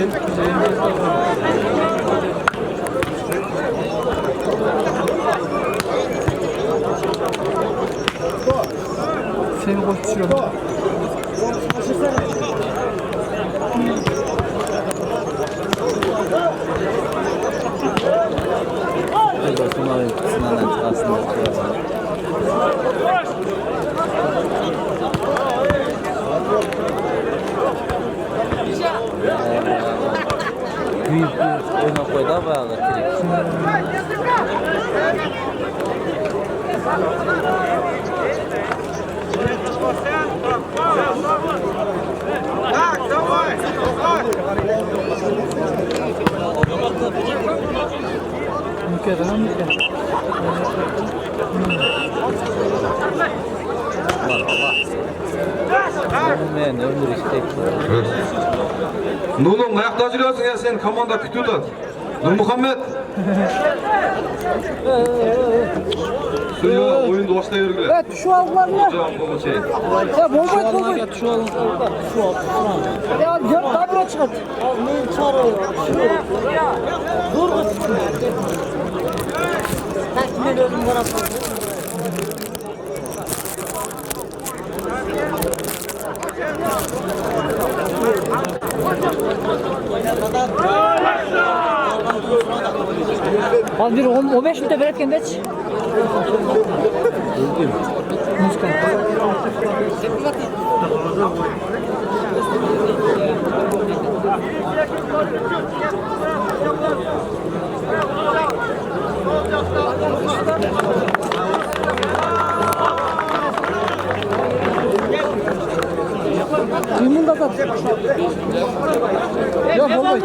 Seni koş düşürüyorum. Şuna ikisinden aslında büyük oyuna koydu ama direkt. Так, давай! Mükemmel. Men ömür işte. Nurulum ayakta duruyorsun ya sen komanda kütüyor da. Nur Muhammed. Söyle oyunda başlayır bile. Evet şu aldılarla. Hocam bu şey. Ya bombayı şu al. Ya gör daha bir çıkart. Ne çağırıyor? Dur kız. Takmin ediyorum bana. Az bir 15 minute verirken geç. Muska. Yumunda da. Ya bombayı.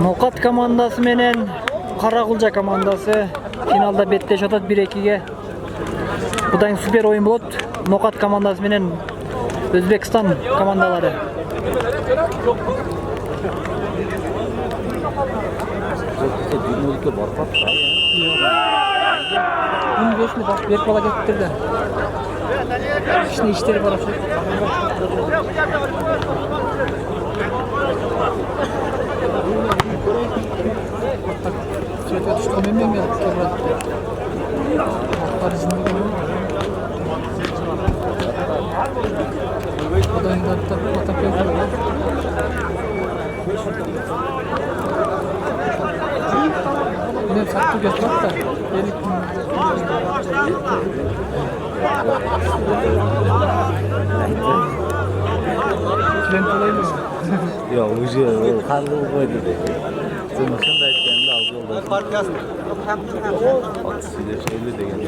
Nokat komandası menen Karagulca komandası finalda betleş atat 1-2'ge. Budan süper oyun bolot. Nokat komandası menen Özbekistan komandalары. Bunu geçti bak bir bala getirdi. İşte işleri var. Çete düştü memnun ya. Paris'in bir günü. Odan da atak yapıyor. Ne sattı götürdü da. Tren kolaydı mı? Ya ucu karlı koydu dedi. Sonuçta da kendi aldı oldu. Fark yazma. Aksiyeli şeyli de geldi.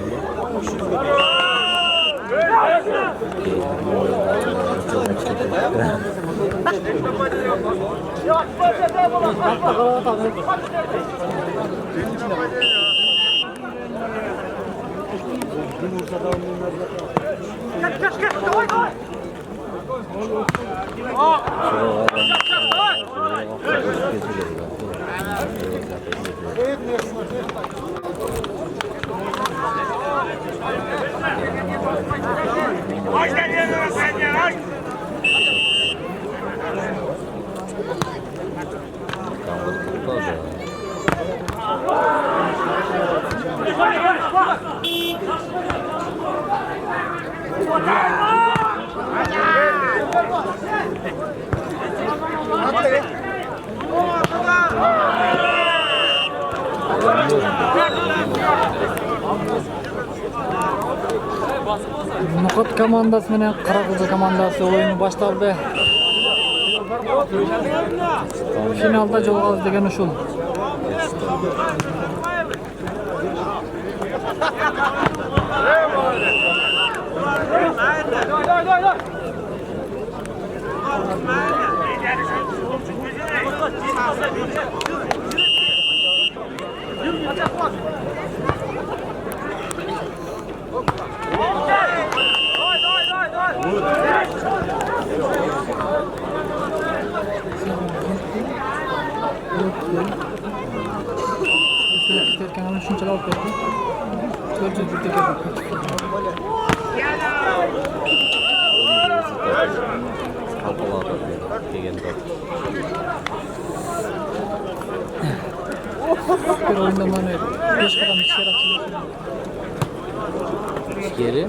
Nokat komandası menen Karagulca komandası oyunu başladı. Finalda jolgabız деген ушул. Onu şunçalı alıp verdim. 400 bir teker bak. Kalkalarda degen top. Bir oyunda manuel. 5 kadar bir şeyler atıyor. Geri.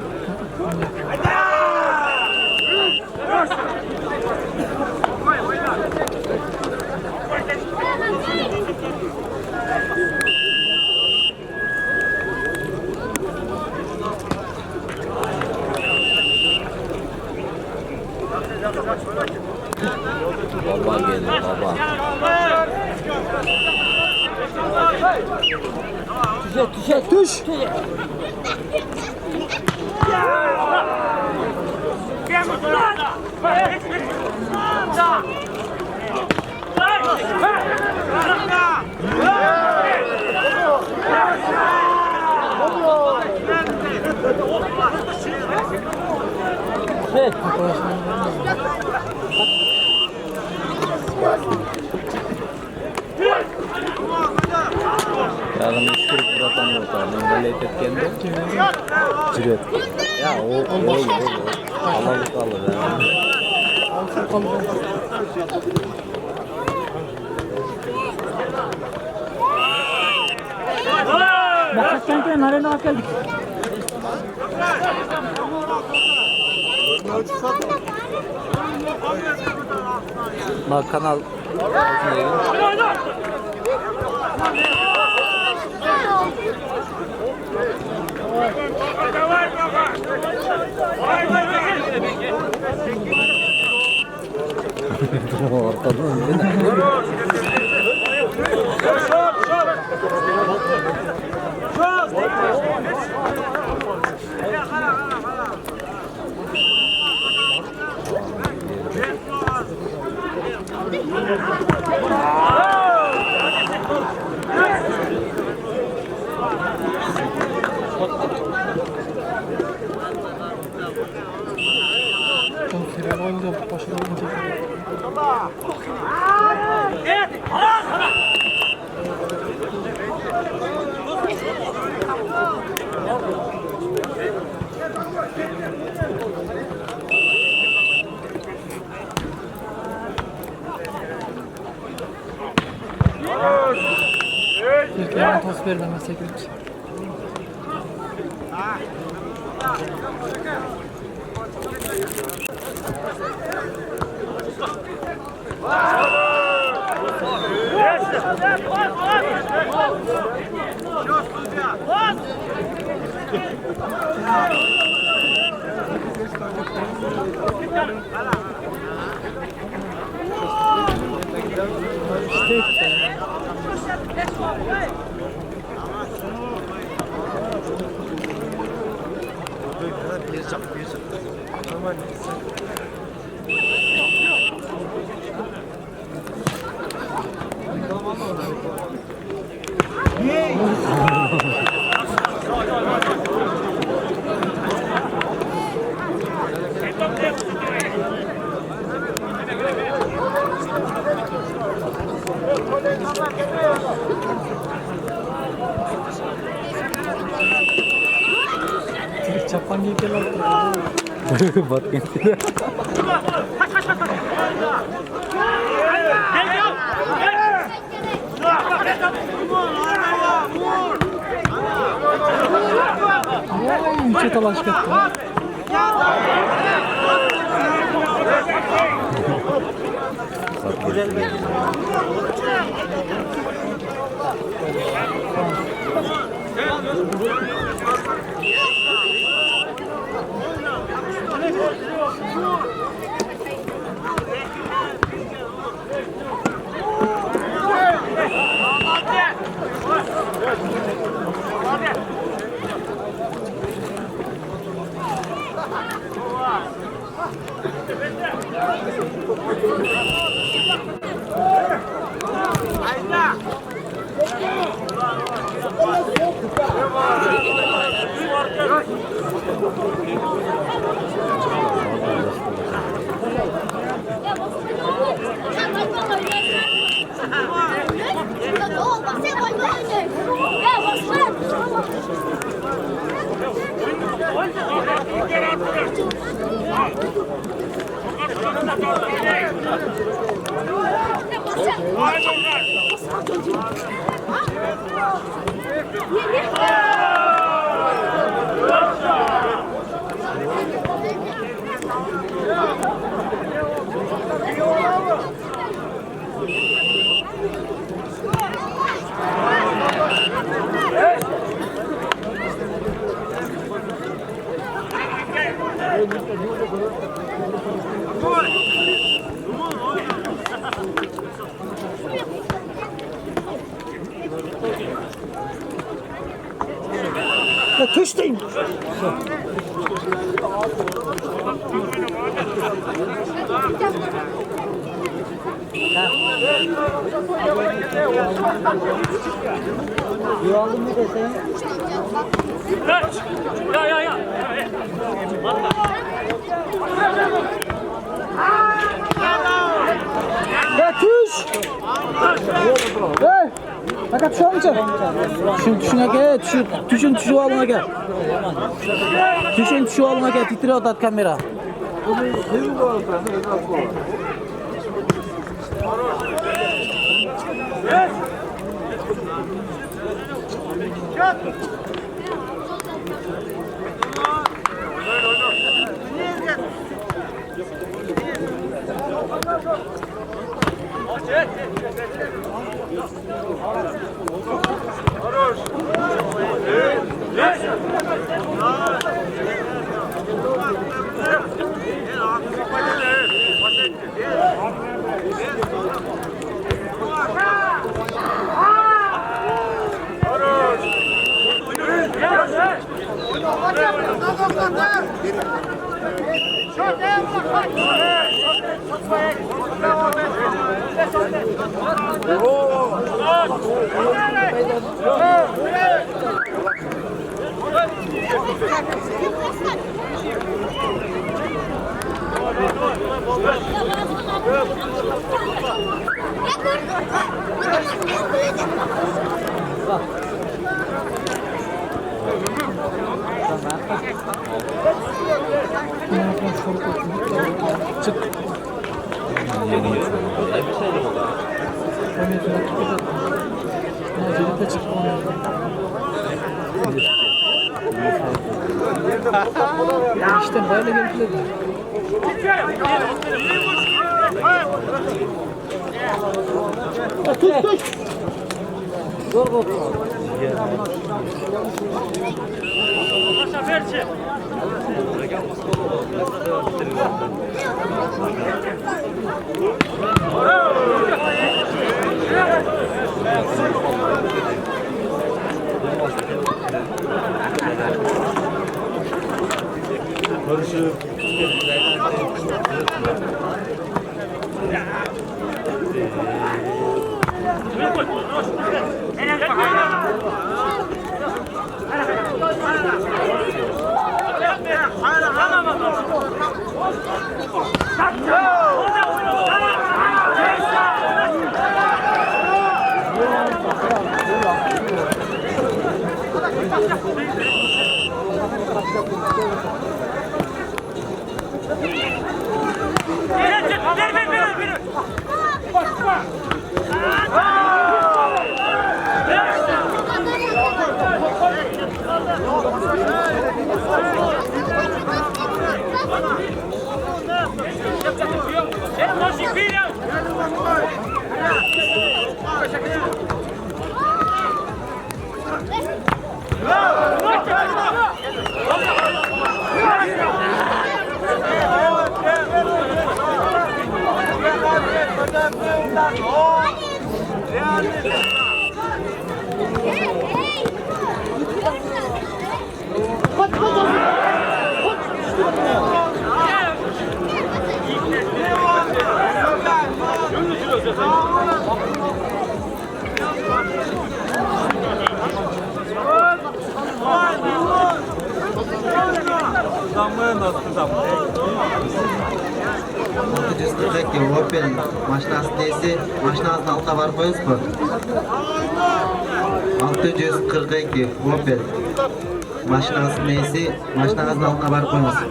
Baba geldi baba. Düş. Yarın üstürüp buradan yok abi. Böyle etkende. Cüret. Ya o. Allah'lık alır ya. Bakaktan ki narayla bak geldik. Bak kanal. Ortadan Serial oyunda başarılı olunca. İlk yalan toz verilemezse gülümse. Çapan giyip gel. Bak gitti. Üçe talaş kattı. 야, 왔어! Ya tuştayım. Yuvaldım mı desene? Ya tuş! Hey! Fakat şu an şuna gel, tuşun tuşu alına gel. Tuşun tuşu alına gel, titriyor da kamera. Ya işte böyle geldi. Tut. Dur. Opel mashinasi deysi, mashinasini altına var koyuz mu? 642 Opel. Mashinasini esi, mashinangizni oldina borib qo'ymasin.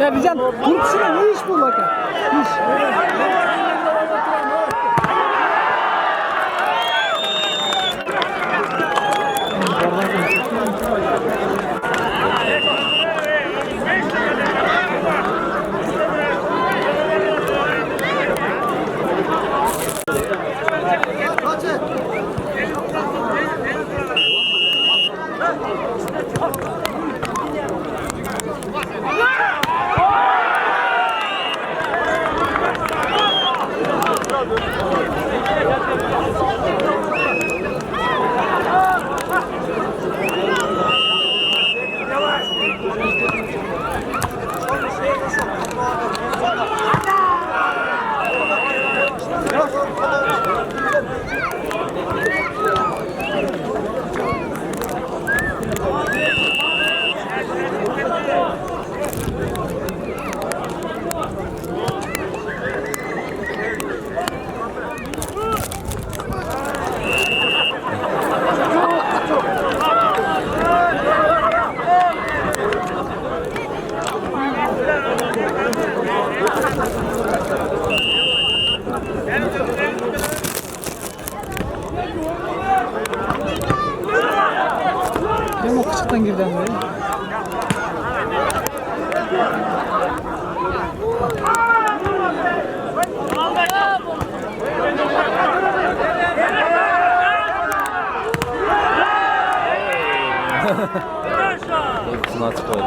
Ya bizden Türkçü'ne ne iş bu bakın? İş. Hem o kışıktan girdi hem de. Hepsini açık koydum.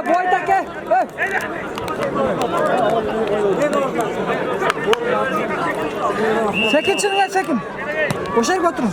Bu aytake. Sekin çıkın ya sekin. Boşa götürün.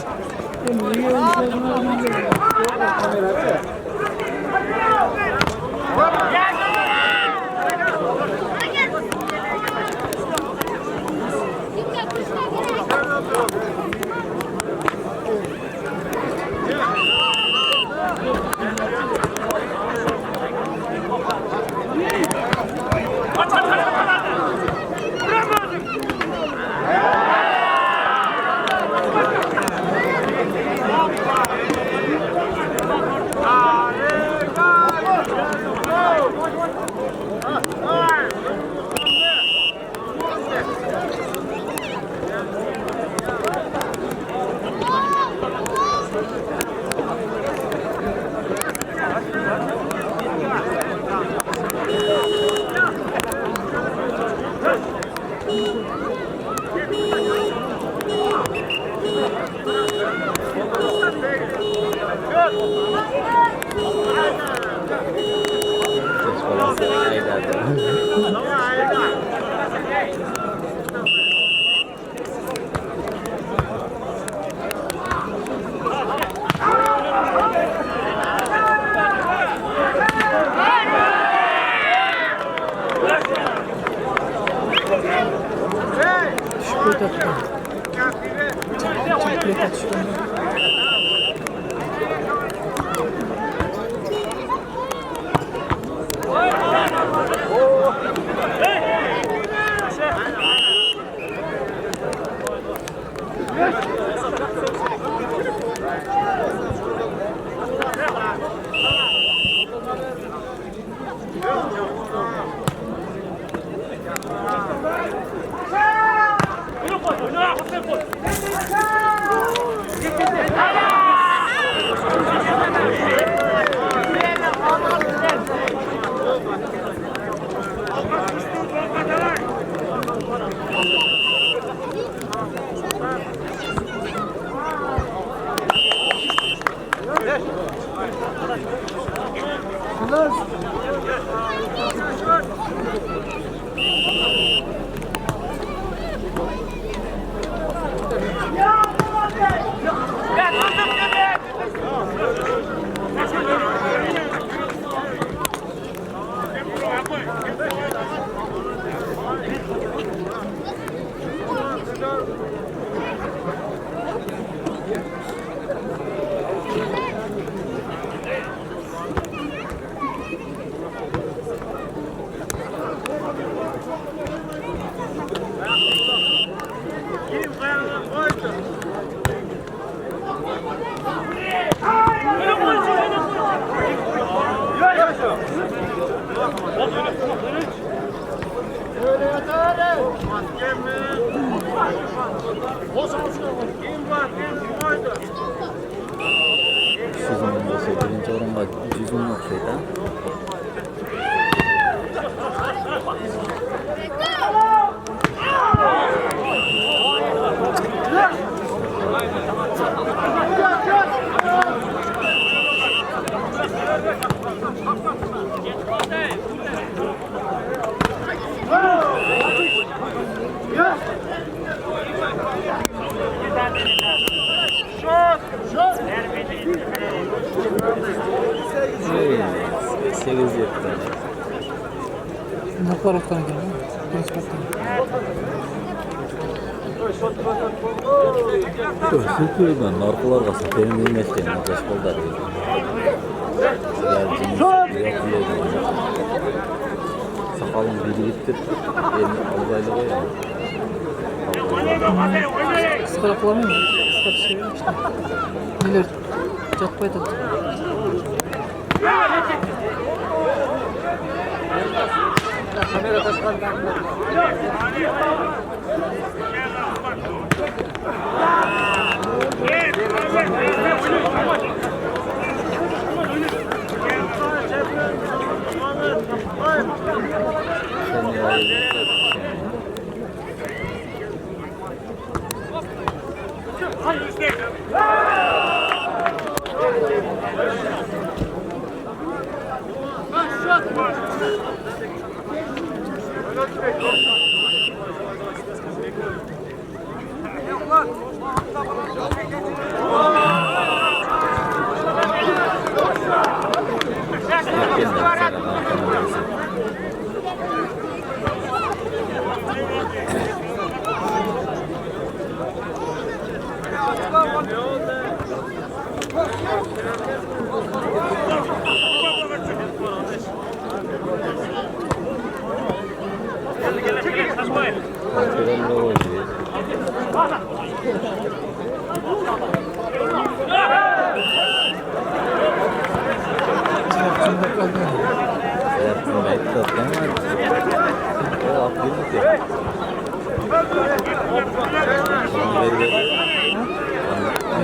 Sizin birinci orunga 100 ming o'xshaydi. Muhtarovdan kelgan. Sütüden narkolarga satayım bilmezken arkadaş kollar. Sakalın biri gittir. Elini albayla koyalım. Iskara kılamıyor mu? Iskara şey yok işte. Neler çatmaydı.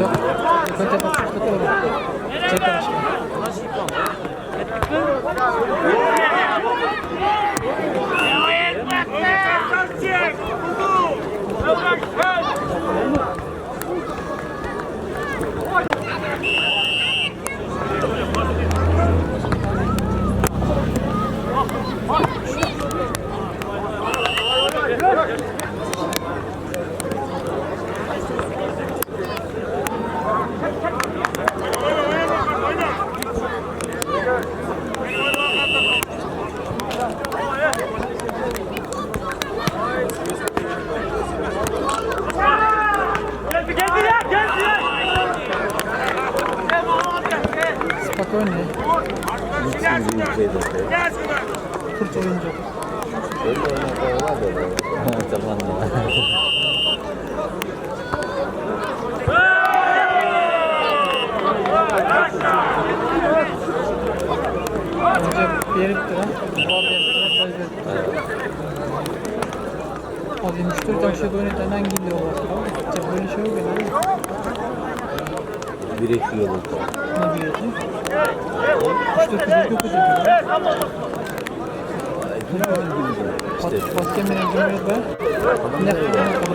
Yok. Kötü bakışlıklar var. Çekler aşkına. Spokojnie. Kurt oyuncu. Önce bir yeri bitti lan. Abi müşteri taşı dönüp gidiyor. Böyle şey yok yani. Direkt yolu. Ne bileyim? Müşteri kızı İşte Mahkemenin cumhuriyeti ne kadar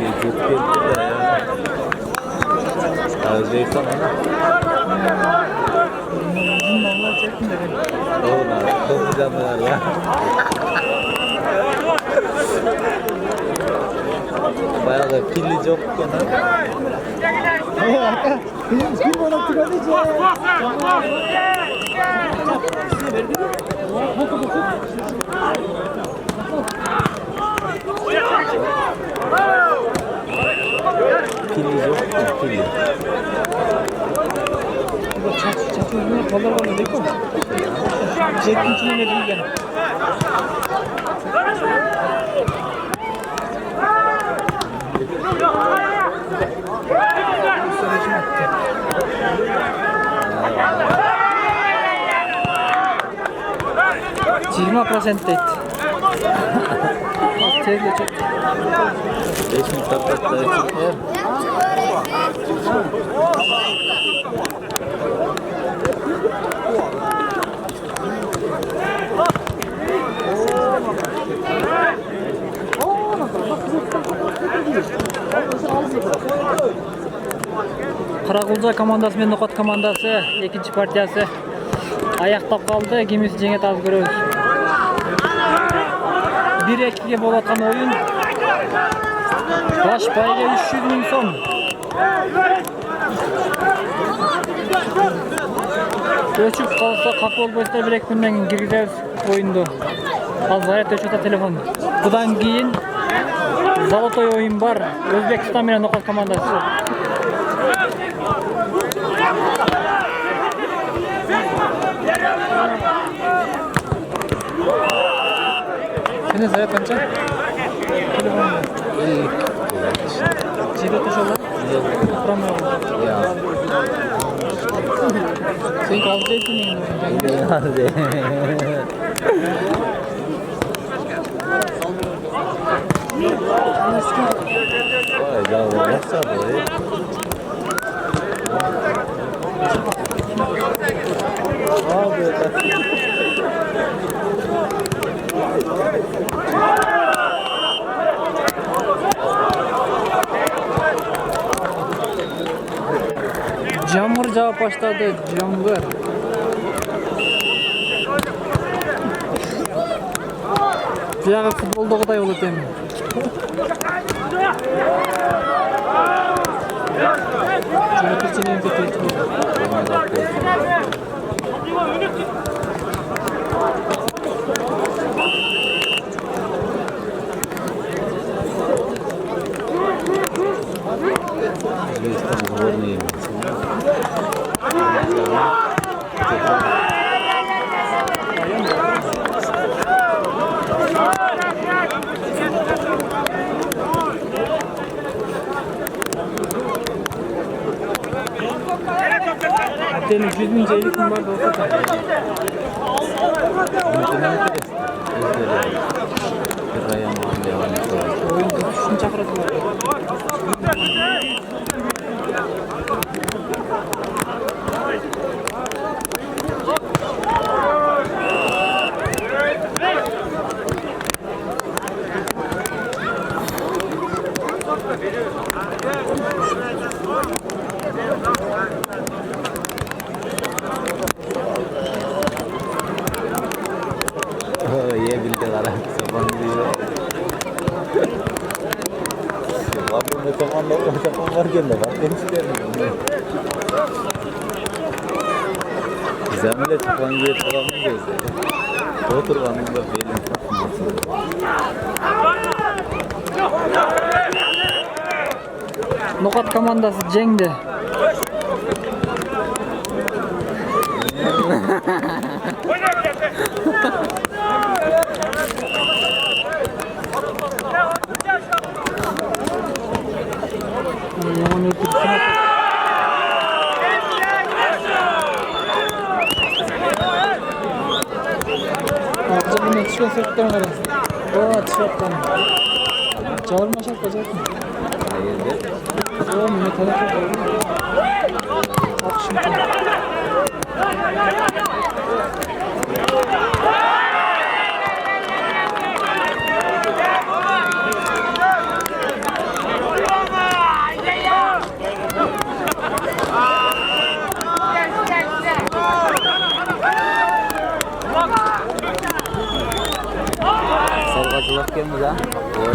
Bir kötü geldi de ya. Özbekistan ana. Oğlum abi, çok güzeller ya. Bayağı da pilli çok konu. Pilli yok mu? Pilli. Çirme prosent et. Tezle çek. 5 mutlaka da çıkıyor. Qarag'ulja komandasi bilan No'qot komandasi ikkinchi partiyasi ayaqtab qoldi. Kimisi jengga taraf ko'ramiz. 1-2 ga bo'layotgan o'yin. Bosh payiga 300 ming so'm. O'chib qolsa qabul bo'lsa 1-2 kundan keyin kirgizamiz o'yinda. Hozir to'shata telefon. Bundan keyin Zolotoy o'yin bor. O'zbekiston bilan No'qot komandasi. Seni Zayat kanca? Telefonla. Cide tuşala. Kuramıyorum. Ya. Sen kavga ettin mi? Hadi. Vay canına nasıl böyle? Abi. Jamur javob boshladi. Jamur. Buyog'i futbolda o'qiday bo'ladim. Senin 100 bin ceylik mi var da olsa da. Oyun tutuşunu çakıratıyor. Ye bildi kara sapan diyor. Babam sapan varken de bak ben çıkarmıyorum. Zamile sapan diye tarafını gözleri. Oturganında benim takması. No'qot komandasi jengdi. düşken sırttan var. O tişörtten. Çağırma şart bacak mı? Hayırdır? O ne tarafı var? Akşam. Sargacılık geldi lan. Oy.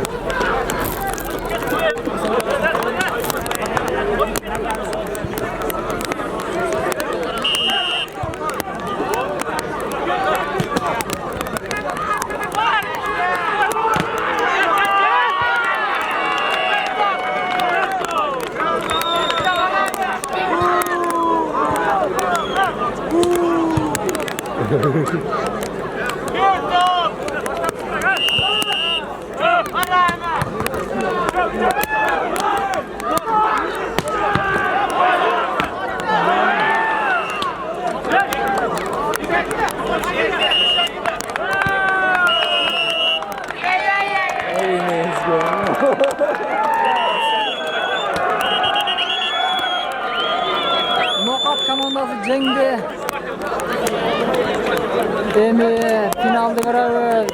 Nokat komandası Ceng'de. Finalde beraber.